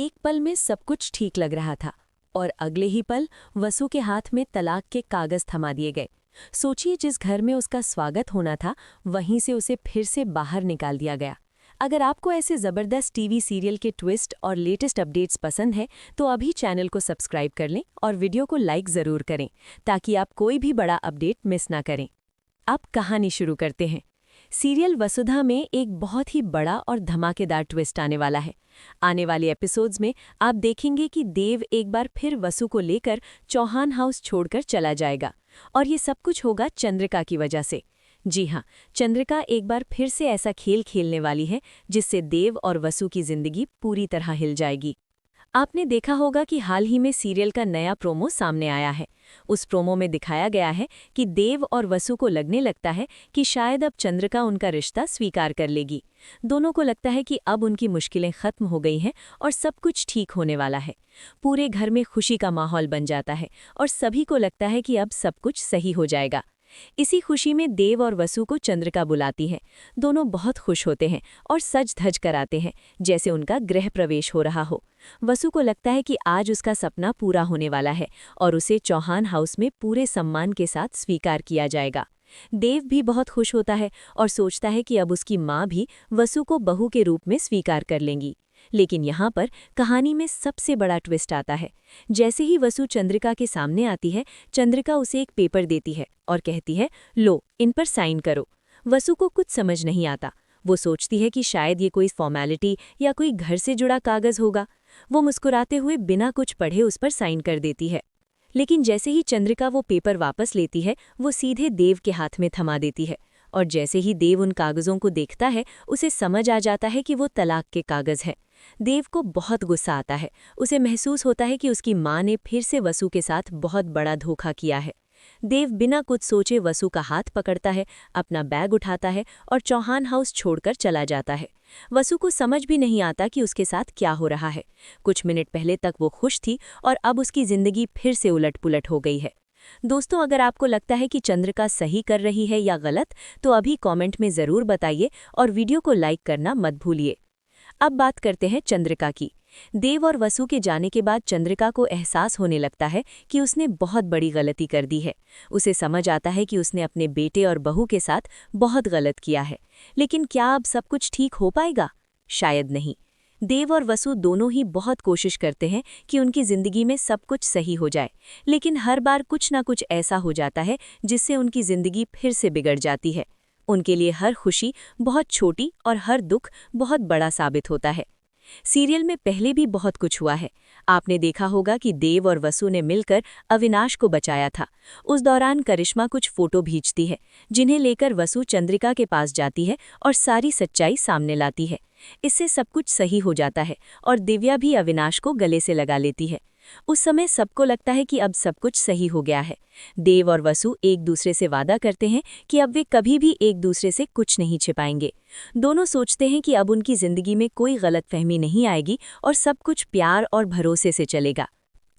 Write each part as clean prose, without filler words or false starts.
एक पल में सब कुछ ठीक लग रहा था और अगले ही पल वसु के हाथ में तलाक के कागज थमा दिए गए। सोचिए, जिस घर में उसका स्वागत होना था वहीं से उसे फिर से बाहर निकाल दिया गया। अगर आपको ऐसे ज़बरदस्त टीवी सीरियल के ट्विस्ट और लेटेस्ट अपडेट्स पसंद है तो अभी चैनल को सब्सक्राइब कर लें और वीडियो को लाइक ज़रूर करें ताकि आप कोई भी बड़ा अपडेट मिस ना करें। अब कहानी शुरू करते हैं। सीरियल वसुधा में एक बहुत ही बड़ा और धमाकेदार ट्विस्ट आने वाला है। आने वाले एपिसोड्स में आप देखेंगे कि देव एक बार फिर वसु को लेकर चौहान हाउस छोड़कर चला जाएगा और ये सब कुछ होगा चंद्रिका की वजह से। जी हाँ, चंद्रिका एक बार फिर से ऐसा खेल खेलने वाली है जिससे देव और वसु की जिंदगी पूरी तरह हिल जाएगी। आपने देखा होगा कि हाल ही में सीरियल का नया प्रोमो सामने आया है। उस प्रोमो में दिखाया गया है कि देव और वसु को लगने लगता है कि शायद अब चंद्रिका उनका रिश्ता स्वीकार कर लेगी। दोनों को लगता है कि अब उनकी मुश्किलें खत्म हो गई हैं और सब कुछ ठीक होने वाला है। पूरे घर में खुशी का माहौल बन जाता है और सभी को लगता है कि अब सब कुछ सही हो जाएगा। इसी खुशी में देव और वसु को चंद्रिका बुलाती है। दोनों बहुत खुश होते हैं और सज धज कर आते हैं जैसे उनका गृह प्रवेश हो रहा हो। वसु को लगता है कि आज उसका सपना पूरा होने वाला है और उसे चौहान हाउस में पूरे सम्मान के साथ स्वीकार किया जाएगा। देव भी बहुत खुश होता है और सोचता है कि अब उसकी माँ भी वसु को बहू के रूप में स्वीकार कर लेंगी। लेकिन यहाँ पर कहानी में सबसे बड़ा ट्विस्ट आता है। जैसे ही वसु चंद्रिका के सामने आती है, चंद्रिका उसे एक पेपर देती है और कहती है, लो, इन पर साइन करो। वसु को कुछ समझ नहीं आता। वो सोचती है कि शायद ये कोई फॉर्मेलिटी या कोई घर से जुड़ा कागज होगा। वो मुस्कुराते हुए बिना कुछ पढ़े उस पर साइन कर देती है। लेकिन जैसे ही चंद्रिका वो पेपर वापस लेती है, वो सीधे देव के हाथ में थमा देती है और जैसे ही देव उन कागजों को देखता है, उसे समझ आ जाता है कि वो तलाक के कागज हैं। देव को बहुत गुस्सा आता है। उसे महसूस होता है कि उसकी माँ ने फिर से वसु के साथ बहुत बड़ा धोखा किया है। देव बिना कुछ सोचे वसु का हाथ पकड़ता है, अपना बैग उठाता है और चौहान हाउस छोड़कर चला जाता है। वसु को समझ भी नहीं आता कि उसके साथ क्या हो रहा है। कुछ मिनट पहले तक वो खुश थी और अब उसकी जिंदगी फिर से उलट-पुलट हो गई है। दोस्तों, अगर आपको लगता है कि चंद्रिका सही कर रही है या गलत, तो अभी कमेंट में ज़रूर बताइए और वीडियो को लाइक करना मत भूलिए। अब बात करते हैं चंद्रिका की। देव और वसु के जाने के बाद चंद्रिका को एहसास होने लगता है कि उसने बहुत बड़ी गलती कर दी है। उसे समझ आता है कि उसने अपने बेटे और बहू के साथ बहुत गलत किया है। लेकिन क्या अब सब कुछ ठीक हो पाएगा? शायद नहीं। देव और वसु दोनों ही बहुत कोशिश करते हैं कि उनकी जिंदगी में सब कुछ सही हो जाए, लेकिन हर बार कुछ ना कुछ ऐसा हो जाता है जिससे उनकी जिंदगी फिर से बिगड़ जाती है। उनके लिए हर खुशी बहुत छोटी और हर दुख बहुत बड़ा साबित होता है। सीरियल में पहले भी बहुत कुछ हुआ है। आपने देखा होगा कि देव और वसु ने मिलकर अविनाश को बचाया था। उस दौरान करिश्मा कुछ फोटो भेजती है जिन्हें लेकर वसु चंद्रिका के पास जाती है और सारी सच्चाई सामने लाती है। इससे सब कुछ सही हो जाता है और दिव्या भी अविनाश को गले से लगा लेती है। उस समय सबको लगता है कि अब सब कुछ सही हो गया है। देव और वसु एक दूसरे से वादा करते हैं कि अब वे कभी भी एक दूसरे से कुछ नहीं छिपाएंगे। दोनों सोचते हैं कि अब उनकी जिंदगी में कोई गलतफहमी नहीं आएगी और सब कुछ प्यार और भरोसे से चलेगा।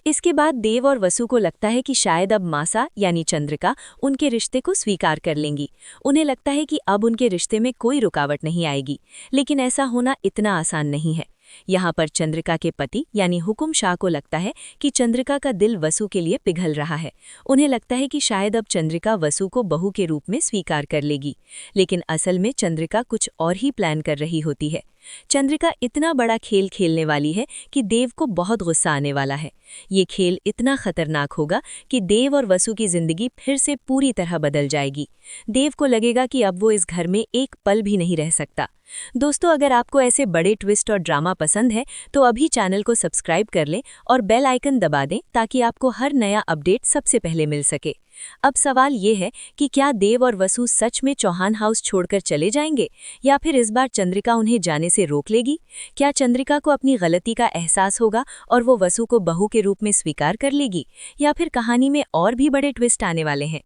इसके बाद देव और वसु को लगता है कि शायद अब मासा यानी चंद्रिका उनके रिश्ते को स्वीकार कर लेंगी। उन्हें लगता है कि अब उनके रिश्ते में कोई रुकावट नहीं आएगी, लेकिन ऐसा होना इतना आसान नहीं है। यहाँ पर चंद्रिका के पति यानी हुकुम शाह को लगता है कि चंद्रिका का दिल वसु के लिए पिघल रहा है। उन्हें लगता है कि शायद अब चंद्रिका वसु को बहू के रूप में स्वीकार कर लेगी, लेकिन असल में चंद्रिका कुछ और ही प्लान कर रही होती है। चंद्रिका इतना बड़ा खेल खेलने वाली है कि देव को बहुत गुस्सा आने वाला है। ये खेल इतना खतरनाक होगा कि देव और वसु की जिंदगी फिर से पूरी तरह बदल जाएगी। देव को लगेगा कि अब वो इस घर में एक पल भी नहीं रह सकता। दोस्तों, अगर आपको ऐसे बड़े ट्विस्ट और ड्रामा पसंद है तो अभी चैनल को सब्सक्राइब कर लें और बेल आइकन दबा दें ताकि आपको हर नया अपडेट सबसे पहले मिल सके। अब सवाल ये है कि क्या देव और वसु सच में चौहान हाउस छोड़कर चले जाएंगे या फिर इस बार चंद्रिका उन्हें जाने से रोक लेगी? क्या चंद्रिका को अपनी गलती का एहसास होगा और वो वसु को बहू के रूप में स्वीकार कर लेगी, या फिर कहानी में और भी बड़े ट्विस्ट आने वाले हैं?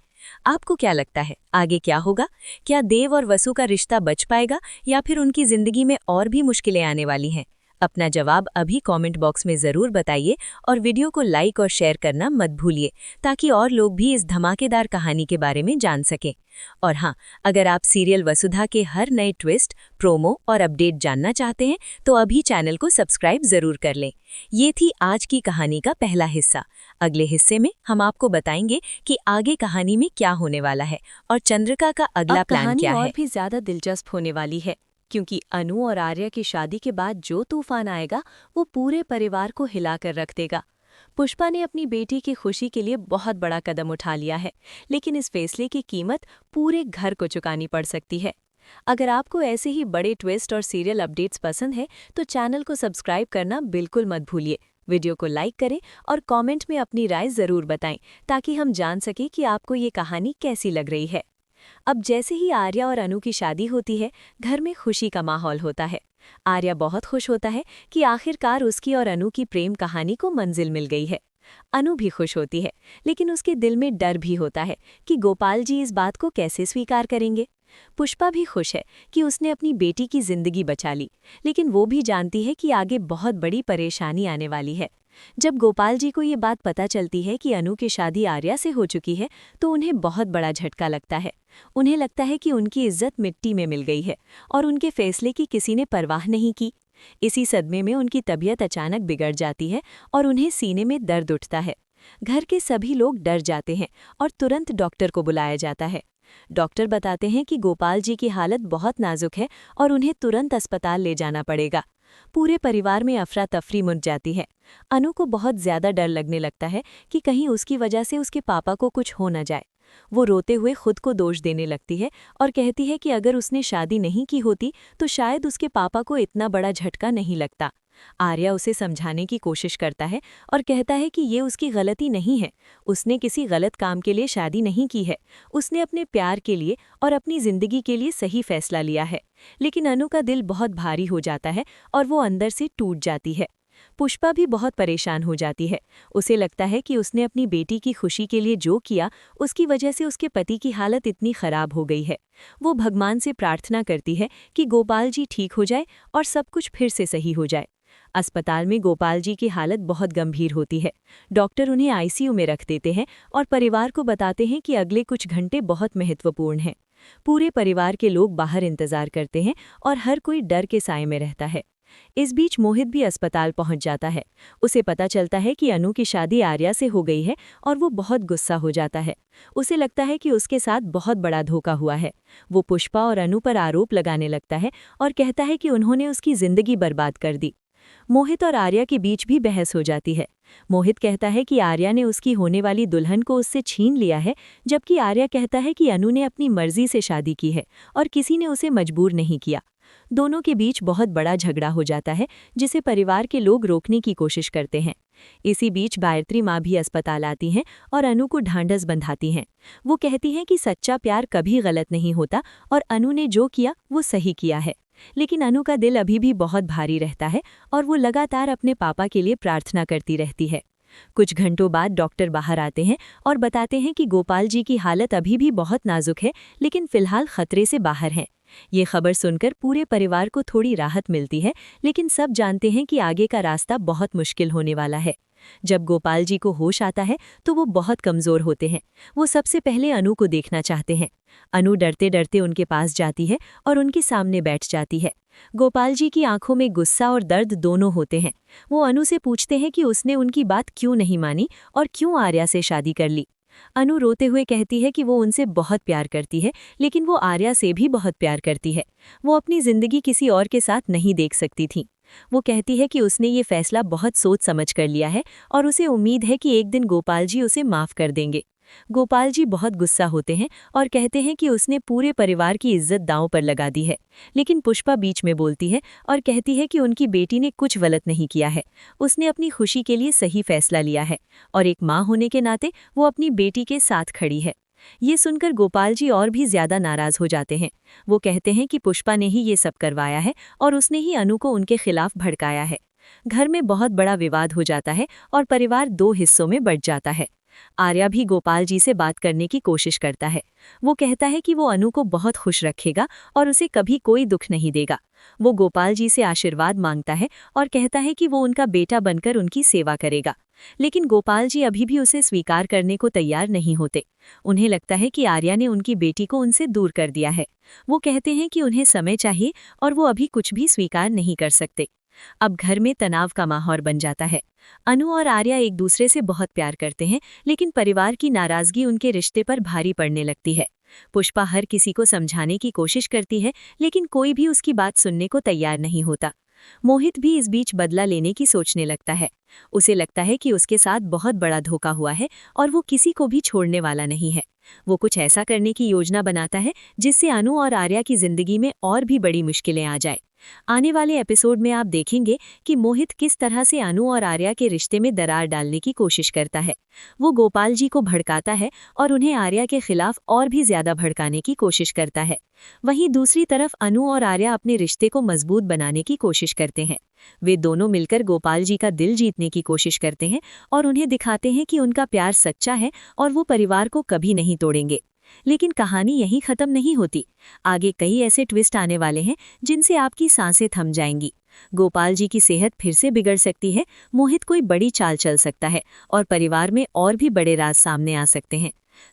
आपको क्या लगता है, आगे क्या होगा? क्या देव और वसु का रिश्ता बच पाएगा या फिर उनकी जिंदगी में और भी मुश्किलें आने वाली हैं? अपना जवाब अभी कमेंट बॉक्स में ज़रूर बताइए और वीडियो को लाइक और शेयर करना मत भूलिए ताकि और लोग भी इस धमाकेदार कहानी के बारे में जान सकें। और हाँ, अगर आप सीरियल वसुधा के हर नए ट्विस्ट, प्रोमो और अपडेट जानना चाहते हैं तो अभी चैनल को सब्सक्राइब ज़रूर कर लें। ये थी आज की कहानी का पहला हिस्सा। अगले हिस्से में हम आपको बताएंगे कि आगे कहानी में क्या होने वाला है और चंद्रिका का अगला प्लान क्या है। और भी ज़्यादा दिलचस्प होने वाली है क्योंकि अनु और आर्या की शादी के बाद जो तूफान आएगा वो पूरे परिवार को हिलाकर रख देगा। पुष्पा ने अपनी बेटी की खुशी के लिए बहुत बड़ा कदम उठा लिया है, लेकिन इस फैसले की कीमत पूरे घर को चुकानी पड़ सकती है। अगर आपको ऐसे ही बड़े ट्विस्ट और सीरियल अपडेट्स पसंद है तो चैनल को सब्सक्राइब करना बिल्कुल मत भूलिए। वीडियो को लाइक करें और कमेंट में अपनी राय ज़रूर बताएं ताकि हम जान सकें कि आपको ये कहानी कैसी लग रही है। अब जैसे ही आर्या और अनु की शादी होती है, घर में खुशी का माहौल होता है। आर्या बहुत खुश होता है कि आखिरकार उसकी और अनु की प्रेम कहानी को मंजिल मिल गई है। अनु भी खुश होती है, लेकिन उसके दिल में डर भी होता है कि गोपाल जी इस बात को कैसे स्वीकार करेंगे। पुष्पा भी खुश है कि उसने अपनी बेटी की जिंदगी बचा ली, लेकिन वो भी जानती है कि आगे बहुत बड़ी परेशानी आने वाली है। जब गोपाल जी को ये बात पता चलती है कि अनु की शादी आर्या से हो चुकी है तो उन्हें बहुत बड़ा झटका लगता है। उन्हें लगता है कि उनकी इज्जत मिट्टी में मिल गई है और उनके फैसले की किसी ने परवाह नहीं की। इसी सदमे में उनकी तबीयत अचानक बिगड़ जाती है और उन्हें सीने में दर्द उठता है। घर के सभी लोग डर जाते हैं और तुरंत डॉक्टर को बुलाया जाता है। डॉक्टर बताते हैं कि गोपाल जी की हालत बहुत नाजुक है और उन्हें तुरंत अस्पताल ले जाना पड़ेगा। पूरे परिवार में अफरा तफरी मच जाती है। अनु को बहुत ज्यादा डर लगने लगता है कि कहीं उसकी वजह से उसके पापा को कुछ हो न जाए। वो रोते हुए खुद को दोष देने लगती है और कहती है कि अगर उसने शादी नहीं की होती तो शायद उसके पापा को इतना बड़ा झटका नहीं लगता। आर्या उसे समझाने की कोशिश करता है और कहता है कि ये उसकी गलती नहीं है, उसने किसी गलत काम के लिए शादी नहीं की है, उसने अपने प्यार के लिए और अपनी जिंदगी के लिए सही फैसला लिया है। लेकिन अनु का दिल बहुत भारी हो जाता है और वो अंदर से टूट जाती है। पुष्पा भी बहुत परेशान हो जाती है। उसे लगता है कि उसने अपनी बेटी की खुशी के लिए जो किया उसकी वजह से उसके पति की हालत इतनी खराब हो गई है। वो भगवान से प्रार्थना करती है कि गोपाल जी ठीक हो जाए और सब कुछ फिर से सही हो जाए। अस्पताल में गोपाल जी की हालत बहुत गंभीर होती है। डॉक्टर उन्हें आईसीयू में रख देते हैं और परिवार को बताते हैं कि अगले कुछ घंटे बहुत महत्वपूर्ण हैं। पूरे परिवार के लोग बाहर इंतजार करते हैं और हर कोई डर के साए में रहता है। इस बीच मोहित भी अस्पताल पहुंच जाता है। उसे पता चलता है कि अनु की शादी आर्या से हो गई है और वो बहुत गुस्सा हो जाता है। उसे लगता है कि उसके साथ बहुत बड़ा धोखा हुआ है। वो पुष्पा और अनु पर आरोप लगाने लगता है और कहता है कि उन्होंने उसकी जिंदगी बर्बाद कर दी। मोहित और आर्या के बीच भी बहस हो जाती है। मोहित कहता है कि आर्या ने उसकी होने वाली दुल्हन को उससे छीन लिया है, जबकि आर्या कहता है कि अनु ने अपनी मर्जी से शादी की है और किसी ने उसे मजबूर नहीं किया। दोनों के बीच बहुत बड़ा झगड़ा हो जाता है, जिसे परिवार के लोग रोकने की कोशिश करते हैं। इसी बीच गायत्री माँ भी अस्पताल आती हैं और अनु को ढांढस बंधाती हैं। वो कहती हैं कि सच्चा प्यार कभी गलत नहीं होता और अनु ने जो किया वो सही किया है। लेकिन अनु का दिल अभी भी बहुत भारी रहता है और वो लगातार अपने पापा के लिए प्रार्थना करती रहती है। कुछ घंटों बाद डॉक्टर बाहर आते हैं और बताते हैं कि गोपाल जी की हालत अभी भी बहुत नाजुक है, लेकिन फिलहाल खतरे से बाहर हैं। ये खबर सुनकर पूरे परिवार को थोड़ी राहत मिलती है, लेकिन सब जानते हैं कि आगे का रास्ता बहुत मुश्किल होने वाला है। जब गोपाल जी को होश आता है तो वो बहुत कमज़ोर होते हैं। वो सबसे पहले अनु को देखना चाहते हैं। अनु डरते डरते उनके पास जाती है और उनके सामने बैठ जाती है। गोपाल जी की आंखों में गुस्सा और दर्द दोनों होते हैं। वो अनु से पूछते हैं कि उसने उनकी बात क्यों नहीं मानी और क्यों आर्या से शादी कर ली। अनु रोते हुए कहती है कि वो उनसे बहुत प्यार करती है, लेकिन वो आर्या से भी बहुत प्यार करती है। वो अपनी जिंदगी किसी और के साथ नहीं देख सकती थी। वो कहती है कि उसने ये फैसला बहुत सोच समझ कर लिया है और उसे उम्मीद है कि एक दिन गोपाल जी उसे माफ़ कर देंगे। गोपाल जी बहुत गुस्सा होते हैं और कहते हैं कि उसने पूरे परिवार की इज्जत दांव पर लगा दी है। लेकिन पुष्पा बीच में बोलती है और कहती है कि उनकी बेटी ने कुछ गलत नहीं किया है। उसने अपनी खुशी के लिए सही फैसला लिया है और एक माँ होने के नाते वो अपनी बेटी के साथ खड़ी है। ये सुनकर गोपाल जी और भी ज्यादा नाराज हो जाते हैं। वो कहते हैं कि पुष्पा ने ही ये सब करवाया है और उसने ही अनु को उनके खिलाफ भड़काया है। घर में बहुत बड़ा विवाद हो जाता है और परिवार दो हिस्सों में बंट जाता है। आर्या भी गोपाल जी से बात करने की कोशिश करता है। वो कहता है कि वो अनु को बहुत खुश रखेगा और उसे कभी कोई दुख नहीं देगा। वो गोपाल जी से आशीर्वाद मांगता है और कहता है कि वो उनका बेटा बनकर उनकी सेवा करेगा। लेकिन गोपाल जी अभी भी उसे स्वीकार करने को तैयार नहीं होते। उन्हें लगता है कि आर्या ने उनकी बेटी को उनसे दूर कर दिया है। वो कहते हैं कि उन्हें समय चाहिए और वो अभी कुछ भी स्वीकार नहीं कर सकते। अब घर में तनाव का माहौल बन जाता है। अनु और आर्या एक दूसरे से बहुत प्यार करते हैं, लेकिन परिवार की नाराजगी उनके रिश्ते पर भारी पड़ने लगती है। पुष्पा हर किसी को समझाने की कोशिश करती है, लेकिन कोई भी उसकी बात सुनने को तैयार नहीं होता। मोहित भी इस बीच बदला लेने की सोचने लगता है। उसे लगता है कि उसके साथ बहुत बड़ा धोखा हुआ है और वो किसी को भी छोड़ने वाला नहीं है। वो कुछ ऐसा करने की योजना बनाता है जिससे अनु और आर्या की जिंदगी में और भी बड़ी मुश्किलें आ जाए। आने वाले एपिसोड में आप देखेंगे कि मोहित किस तरह से अनु और आर्या के रिश्ते में दरार डालने की कोशिश करता है। वो गोपाल जी को भड़काता है और उन्हें आर्या के खिलाफ और भी ज्यादा भड़काने की कोशिश करता है। वहीं दूसरी तरफ अनु और आर्या अपने रिश्ते को मजबूत बनाने की कोशिश करते हैं। वे दोनों मिलकर गोपाल जी का दिल जीतने की कोशिश करते हैं और उन्हें दिखाते हैं कि उनका प्यार सच्चा है और वो परिवार को कभी नहीं तोड़ेंगे। लेकिन कहानी यहीं खत्म नहीं होती। आगे कई ऐसे ट्विस्ट आने वाले हैं जिनसे आपकी सांसें थम जाएंगी। गोपाल जी की सेहत फिर से बिगड़ सकती है, मोहित कोई बड़ी चाल चल सकता है और परिवार में और भी बड़े राज सामने आ सकते हैं।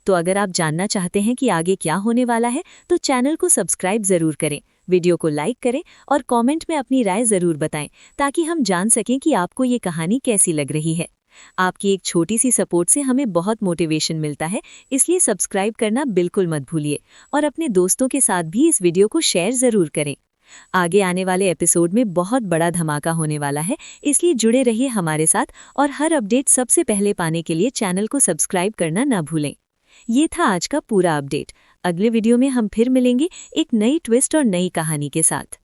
तो अगर आप जानना चाहते हैं कि आगे क्या होने वाला है तो चैनल को सब्सक्राइब जरूर करें, वीडियो को लाइक करें और कमेंट में अपनी राय जरूर बताएं ताकि हम जान सकें कि आपको ये कहानी कैसी लग रही है। आपकी एक छोटी सी सपोर्ट से हमें बहुत मोटिवेशन मिलता है, इसलिए सब्सक्राइब करना बिल्कुल मत भूलिए और अपने दोस्तों के साथ भी इस वीडियो को शेयर जरूर करें। आगे आने वाले एपिसोड में बहुत बड़ा धमाका होने वाला है, इसलिए जुड़े रहिए हमारे साथ और हर अपडेट सबसे पहले पाने के लिए चैनल को सब्सक्राइब करना ना भूलें। ये था आज का पूरा अपडेट। अगले वीडियो में हम फिर मिलेंगे एक नई ट्विस्ट और नई कहानी के साथ।